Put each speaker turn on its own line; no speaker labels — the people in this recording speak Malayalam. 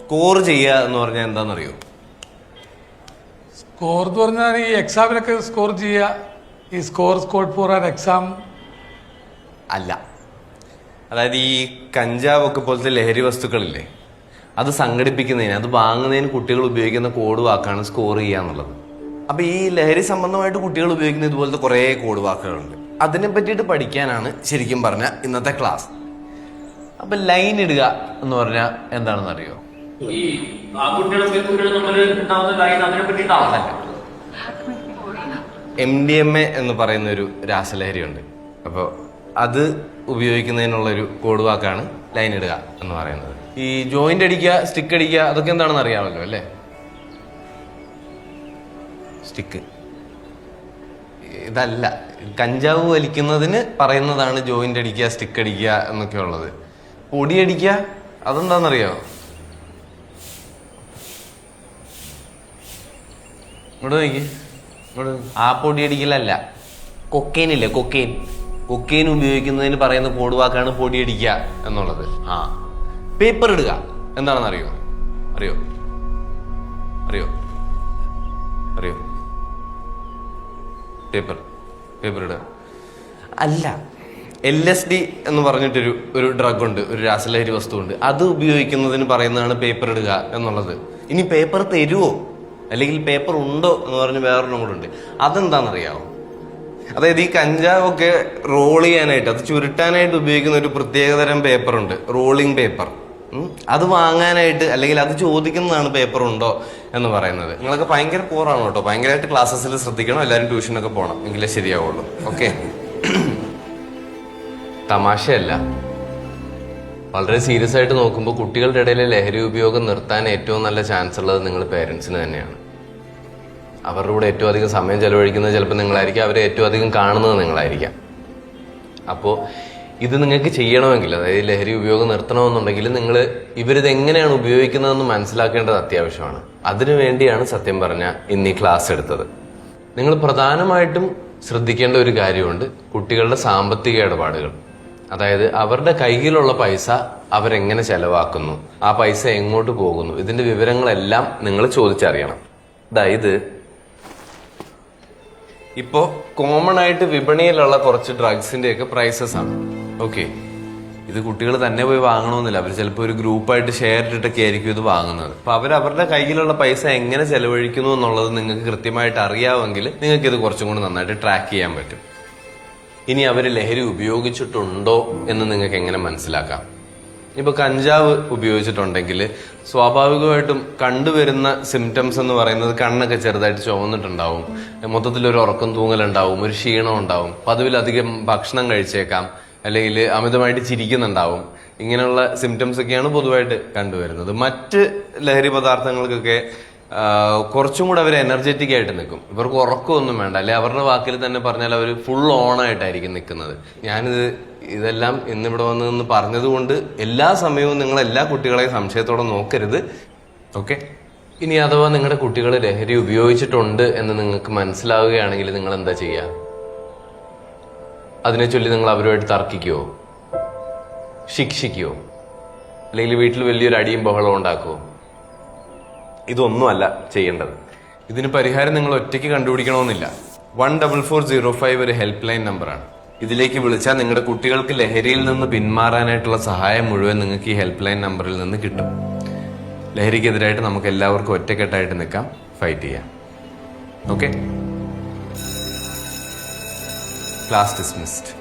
സ്കോർ ചെയ്യുക എന്ന് പറഞ്ഞാൽ എന്താണെന്നറിയോ?
സ്കോർ എന്ന് പറഞ്ഞാൽ ഈ എക്സാമിനൊക്കെ സ്കോർ ചെയ്യുക, ഈ സ്കോർ ഫോർ ആൻ എക്സാം
അല്ല. അതായത് ഈ കഞ്ചാവൊക്കെ പോലത്തെ ലഹരി വസ്തുക്കളില്ലേ, അത് സംഘടിപ്പിക്കുന്നതിന്, അത് വാങ്ങുന്നതിന് കുട്ടികൾ ഉപയോഗിക്കുന്ന കോഡ് വാക്കാണ് സ്കോർ ചെയ്യുക എന്നുള്ളത്. അപ്പൊ ഈ ലഹരി സംബന്ധമായിട്ട് കുട്ടികൾ ഉപയോഗിക്കുന്ന ഇതുപോലത്തെ കുറെ കോഡ് വാക്കുകളുണ്ട്. അതിനെ പറ്റിയിട്ട് പഠിക്കാനാണ് ശരിക്കും പറഞ്ഞ ഇന്നത്തെ ക്ലാസ്. അപ്പൊ ലൈൻ ഇടുക എന്ന് പറഞ്ഞാൽ എന്താണെന്ന് അറിയോ? MDMA എന്ന് പറയുന്ന ഒരു രാസലഹരി ഉണ്ട്. അപ്പോൾ അത് ഉപയോഗിക്കുന്നതിനുള്ള ഒരു കോഡ് വാക്കാണ് ലൈൻ ഇടുക എന്ന് പറയുന്നത്. ഈ ജോയിന്റ് അടിക്കുക, സ്റ്റിക്ക് അടിക്കുക, അതൊക്കെ എന്താണെന്ന് അറിയാമല്ലോ അല്ലേ? സ്റ്റിക്ക് ഇതല്ല. കഞ്ചാവ് വലിക്കുന്നതിന് പറയുന്നതാണ് ജോയിന്റ് അടിക്കുക, സ്റ്റിക്ക് അടിക്കുക എന്നൊക്കെ ഉള്ളത്. പൊടി അടിക്കുക അതെന്താണെന്നറിയോ? ഇവിടെ നോക്കി, ആ പൊടി അടിക്കലല്ല, കൊക്കെയിൻ ഇല്ലേ, കൊക്കെയിൻ ഉപയോഗിക്കുന്നതിന് പറയുന്ന കോഡ് വാക്കാണ് പൊടി അടിക്കുക എന്നുള്ളത്. പേപ്പർ ഇടുക എന്താണെന്ന് അറിയോ? അറിയോ അറിയോ അറിയോ പേപ്പർ ഇടുക അല്ല. LSD എന്ന് പറഞ്ഞിട്ടൊരു ഡ്രഗ് ഉണ്ട്, ഒരു രാസലഹരി വസ്തുണ്ട്. അത് ഉപയോഗിക്കുന്നതിന് പറയുന്നതാണ് പേപ്പർ ഇടുക എന്നുള്ളത്. ഇനി പേപ്പർ തരുവോ അല്ലെങ്കിൽ പേപ്പർ ഉണ്ടോ എന്ന് പറഞ്ഞ് വേറൊരെണ്ണം കൂടെ ഉണ്ട്. അതെന്താണെന്നറിയാമോ? അതായത് ഈ കഞ്ചാവൊക്കെ റോൾ ചെയ്യാനായിട്ട്, അത് ചുരുട്ടാനായിട്ട് ഉപയോഗിക്കുന്ന ഒരു പ്രത്യേകതരം പേപ്പറുണ്ട്, റോളിംഗ് പേപ്പർ. അത് വാങ്ങാനായിട്ട് അല്ലെങ്കിൽ അത് ചോദിക്കുന്നതാണ് പേപ്പർ ഉണ്ടോ എന്ന് പറയുന്നത്. നിങ്ങളൊക്കെ ഭയങ്കര പോറാണ് കേട്ടോ, ഭയങ്കരമായിട്ട് ക്ലാസ്സസിൽ ശ്രദ്ധിക്കണം. എല്ലാവരും ട്യൂഷനൊക്കെ പോകണം, എങ്കിലേ ശരിയാവുള്ളൂ. ഓക്കെ, തമാശയല്ല. വളരെ സീരിയസ് ആയിട്ട് നോക്കുമ്പോൾ കുട്ടികളുടെ ഇടയിലെ ലഹരി ഉപയോഗം നിർത്താൻ ഏറ്റവും നല്ല ചാൻസ് ഉള്ളത് നിങ്ങൾ പേരൻസിന് തന്നെയാണ്. അവരുടെ കൂടെ ഏറ്റവും അധികം സമയം ചെലവഴിക്കുന്നത് ചിലപ്പോൾ നിങ്ങളായിരിക്കാം, അവരെ ഏറ്റവും അധികം കാണുന്നത് നിങ്ങളായിരിക്കാം. അപ്പോൾ ഇത് നിങ്ങൾക്ക് ചെയ്യണമെങ്കിൽ, അതായത് ലഹരി ഉപയോഗം നിർത്തണമെന്നുണ്ടെങ്കിൽ നിങ്ങൾ ഇവരിത് എങ്ങനെയാണ് ഉപയോഗിക്കുന്നതെന്ന് മനസ്സിലാക്കേണ്ടത് അത്യാവശ്യമാണ്. അതിനുവേണ്ടിയാണ് സത്യം പറഞ്ഞാൽ ഇന്ന് ഈ ക്ലാസ് എടുത്തത്. നിങ്ങൾ പ്രധാനമായിട്ടും ശ്രദ്ധിക്കേണ്ട ഒരു കാര്യമുണ്ട്, കുട്ടികളുടെ സാമ്പത്തിക ഇടപാടുകൾ. അതായത് അവരുടെ കയ്യിലുള്ള പൈസ അവരെങ്ങനെ ചെലവാക്കുന്നു, ആ പൈസ എങ്ങോട്ട് പോകുന്നു, ഇതിന്റെ വിവരങ്ങളെല്ലാം നിങ്ങൾ ചോദിച്ചറിയണം. അതായത് ഇപ്പോ കോമൺ ആയിട്ട് വിപണിയിലുള്ള കുറച്ച് ഡ്രഗ്സിന്റെ ഒക്കെ പ്രൈസസ് ആണ്. ഓക്കെ, ഇത് കുട്ടികൾ തന്നെ പോയി വാങ്ങണമെന്നില്ല, അവർ ചിലപ്പോൾ ഒരു ഗ്രൂപ്പായിട്ട് ഷെയർ ഇട്ടിട്ടൊക്കെ ആയിരിക്കും ഇത് വാങ്ങുന്നത്. അപ്പൊ അവരുടെ കയ്യിലുള്ള പൈസ എങ്ങനെ ചെലവഴിക്കുന്നു എന്നുള്ളത് നിങ്ങൾക്ക് കൃത്യമായിട്ട് അറിയാമെങ്കിൽ നിങ്ങൾക്ക് ഇത് കുറച്ചും കൂടി നന്നായിട്ട് ട്രാക്ക് ചെയ്യാൻ പറ്റും. ഇനി അവർ ലഹരി ഉപയോഗിച്ചിട്ടുണ്ടോ എന്ന് നിങ്ങൾക്ക് എങ്ങനെ മനസ്സിലാക്കാം? ഇപ്പൊ കഞ്ചാവ് ഉപയോഗിച്ചിട്ടുണ്ടെങ്കിൽ സ്വാഭാവികമായിട്ടും കണ്ടുവരുന്ന സിംറ്റംസ് എന്ന് പറയുന്നത് കണ്ണൊക്കെ ചെറുതായിട്ട് ചുവന്നിട്ടുണ്ടാവും, മൊത്തത്തിലൊരു ഉറക്കം തൂങ്ങലുണ്ടാവും, ഒരു ക്ഷീണം ഉണ്ടാവും, പതിവിലധികം ഭക്ഷണം കഴിച്ചേക്കാം, അല്ലെങ്കിൽ അമിതമായിട്ട് ചിരിക്കുന്നുണ്ടാവും. ഇങ്ങനെയുള്ള സിംറ്റംസ് ഒക്കെയാണ് പൊതുവായിട്ട് കണ്ടുവരുന്നത്. മറ്റ് ലഹരി പദാർത്ഥങ്ങൾക്കൊക്കെ കുറച്ചും കൂടെ അവർ എനർജറ്റിക് ആയിട്ട് നിൽക്കും. ഇവർക്ക് ഉറക്കമൊന്നും വേണ്ട, അല്ലെ അവരുടെ വാക്കിൽ തന്നെ പറഞ്ഞാൽ അവർ ഫുൾ ഓൺ ആയിട്ടായിരിക്കും നിൽക്കുന്നത്. ഇതെല്ലാം ഇന്നിവിടെ വന്ന് പറഞ്ഞതുകൊണ്ട് എല്ലാ സമയവും നിങ്ങൾ എല്ലാ കുട്ടികളെയും സംശയത്തോടെ നോക്കരുത്. ഓക്കെ, ഇനി അഥവാ നിങ്ങളുടെ കുട്ടികൾ ലഹരി ഉപയോഗിച്ചിട്ടുണ്ട് എന്ന് നിങ്ങൾക്ക് മനസ്സിലാവുകയാണെങ്കിൽ നിങ്ങൾ എന്താ ചെയ്യുക? അതിനെ ചൊല്ലി നിങ്ങൾ അവരുമായിട്ട് തർക്കിക്കുവോ, ശിക്ഷിക്കുവോ, അല്ലെങ്കിൽ വീട്ടിൽ വലിയൊരു അടിയും ബഹളവും ഉണ്ടാക്കുവോ? ഇതൊന്നുമല്ല ചെയ്യേണ്ടത്. ഇതിന് പരിഹാരം നിങ്ങൾ ഒറ്റയ്ക്ക് കണ്ടുപിടിക്കണമെന്നില്ല. 14405 ഒരു ഹെൽപ്പ് ലൈൻ നമ്പറാണ്. ഇതിലേക്ക് വിളിച്ചാൽ നിങ്ങളുടെ കുട്ടികൾക്ക് ലഹരിയിൽ നിന്ന് പിന്മാറാനായിട്ടുള്ള സഹായം മുഴുവൻ നിങ്ങൾക്ക് ഈ ഹെൽപ്പ് ലൈൻ നമ്പറിൽ നിന്ന് കിട്ടും. ലഹരിക്കെതിരായിട്ട് നമുക്ക് എല്ലാവർക്കും ഒറ്റക്കെട്ടായിട്ട് നിൽക്കാം, ഫൈറ്റ് ചെയ്യാം. Okay, class dismissed.